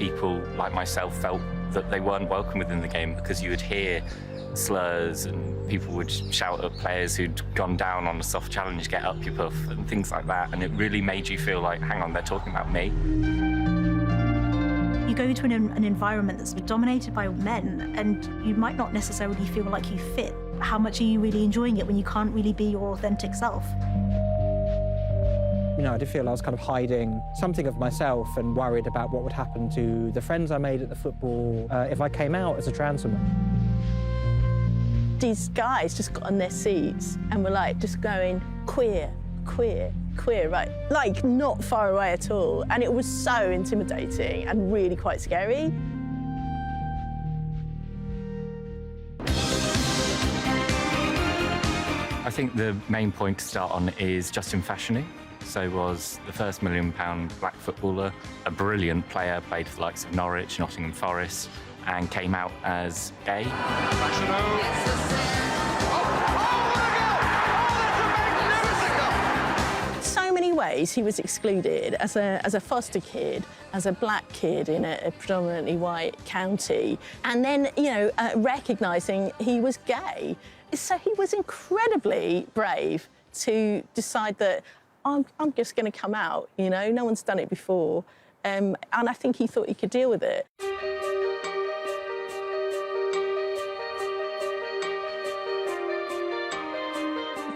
people like myself felt that they weren't welcome within the game because you would hear slurs and people would shout at players who'd gone down on a soft challenge, get up you puff, and things like that. And it really made you feel like, hang on, they're talking about me. You go to an environment that's dominated by men and you might not necessarily feel like you fit. How much are you really enjoying it when you can't really be your authentic self? You know, I did feel I was kind of hiding something of myself and worried about what would happen to the friends I made at the football if I came out as a trans woman. These guys just got on their seats and were like just going, queer, queer, queer, right? Like not far away at all. And it was so intimidating and really quite scary. I think the main point to start on is Justin Fashanu. So was the first £1 million black footballer, a brilliant player, played for the likes of Norwich, Nottingham Forest, and came out as gay. So many ways he was excluded as a foster kid, as a black kid in a predominantly white county, and then, you know, recognising he was gay. So he was incredibly brave to decide that I'm just going to come out, you know, no one's done it before. And I think he thought he could deal with it.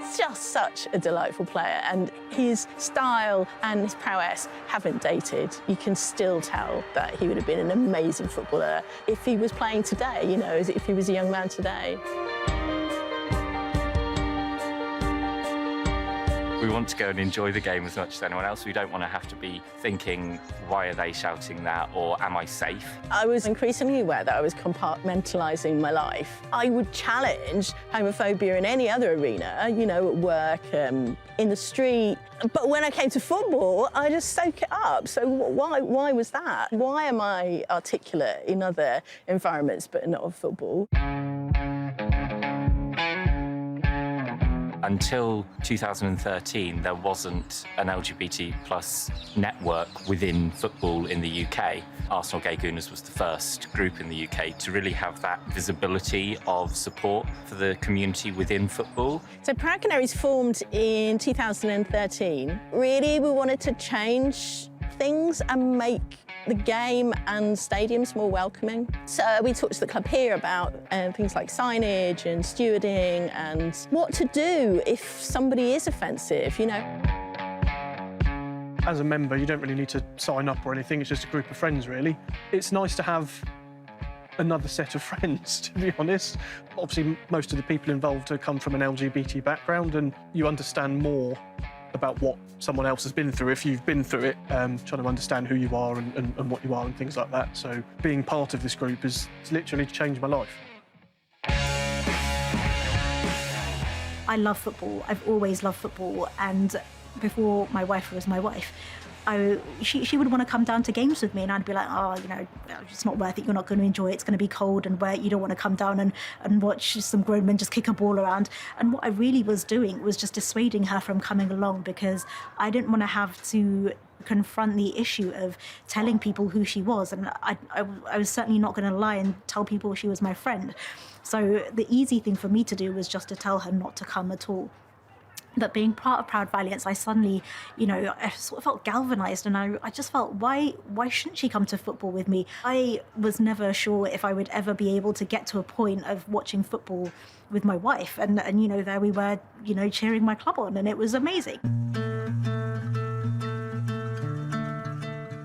He's just such a delightful player, and his style and his prowess haven't dated. You can still tell that he would have been an amazing footballer if he was playing today, you know, as if he was a young man today. We want to go and enjoy the game as much as anyone else. We don't want to have to be thinking, why are they shouting that, or am I safe? I was increasingly aware that I was compartmentalising my life. I would challenge homophobia in any other arena, you know, at work, in the street. But when I came to football, I just soak it up. So why was that? Why am I articulate in other environments but not football? Until 2013, there wasn't an LGBT plus network within football in the UK. Arsenal Gay Gooners was the first group in the UK to really have that visibility of support for the community within football. So Proud Canaries formed in 2013. Really, we wanted to change things and make the game and stadiums more welcoming. So we talked to the club here about things like signage and stewarding and what to do if somebody is offensive, you know. As a member, you don't really need to sign up or anything, it's just a group of friends, really. It's nice to have another set of friends, to be honest. Obviously, most of the people involved come from an LGBT background, and you understand more about what someone else has been through if you've been through it, trying to understand who you are and what you are and things like that. So being part of this group has literally changed my life. I love football. I've always loved football, and before my wife was my wife, she would want to come down to games with me, and I'd be like, oh, you know, it's not worth it, you're not going to enjoy it, it's going to be cold and wet, you don't want to come down and watch some grown men just kick a ball around. And what I really was doing was just dissuading her from coming along, because I didn't want to have to confront the issue of telling people who she was, and I was certainly not going to lie and tell people she was my friend. So the easy thing for me to do was just to tell her not to come at all. But being part of Proud Valiants, I suddenly, you know, I sort of felt galvanised, and I just felt, why shouldn't she come to football with me? I was never sure if I would ever be able to get to a point of watching football with my wife, and you know, there we were, you know, cheering my club on, and it was amazing.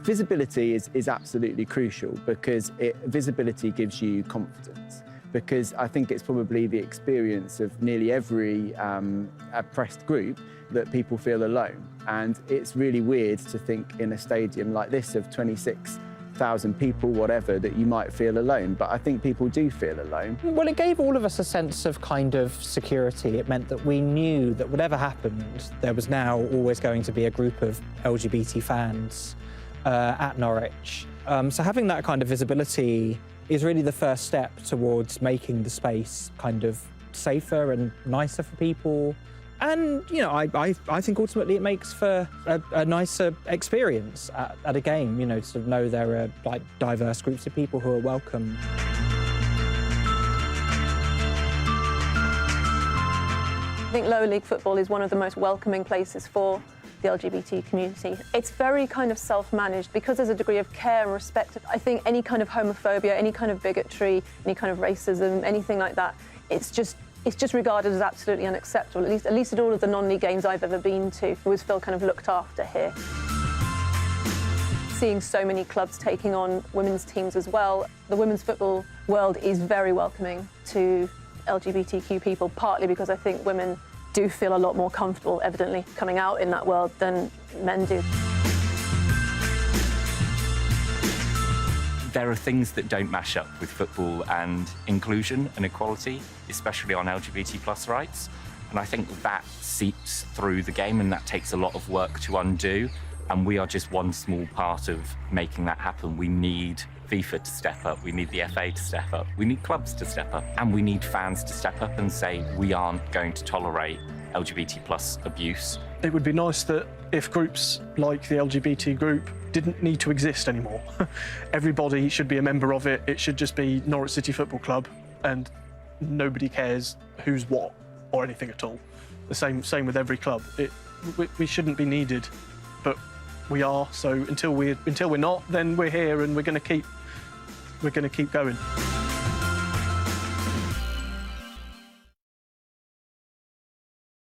Visibility is absolutely crucial, because visibility gives you confidence. Because I think it's probably the experience of nearly every oppressed group that people feel alone. And it's really weird to think in a stadium like this of 26,000 people, whatever, that you might feel alone. But I think people do feel alone. Well, it gave all of us a sense of kind of security. It meant that we knew that whatever happened, there was now always going to be a group of LGBT fans at Norwich. So having that kind of visibility is really the first step towards making the space kind of safer and nicer for people, And, you know, I think ultimately it makes for a nicer experience at a game, you know, to sort of know there are, like, diverse groups of people who are welcome. I think lower league football is one of the most welcoming places for the LGBT community. It's very kind of self-managed because there's a degree of care and respect. I think any kind of homophobia, any kind of bigotry, any kind of racism, anything like that, it's just regarded as absolutely unacceptable. At least at all of the non-league games I've ever been to, I always feel kind of looked after here. Seeing so many clubs taking on women's teams as well, the women's football world is very welcoming to LGBTQ people, partly because I think women do feel a lot more comfortable, evidently, coming out in that world than men do. There are things that don't mash up with football and inclusion and equality, especially on LGBT plus rights. And I think that seeps through the game and that takes a lot of work to undo. And we are just one small part of making that happen. We need FIFA to step up, we need the FA to step up, we need clubs to step up, and we need fans to step up and say we aren't going to tolerate LGBT plus abuse. It would be nice that if groups like the LGBT group didn't need to exist anymore. Everybody should be a member of it. It should just be Norwich City Football Club, and nobody cares who's what or anything at all. The same with every club. We shouldn't be needed, but we are. So until we're not, then we're here, and we're going to keep going.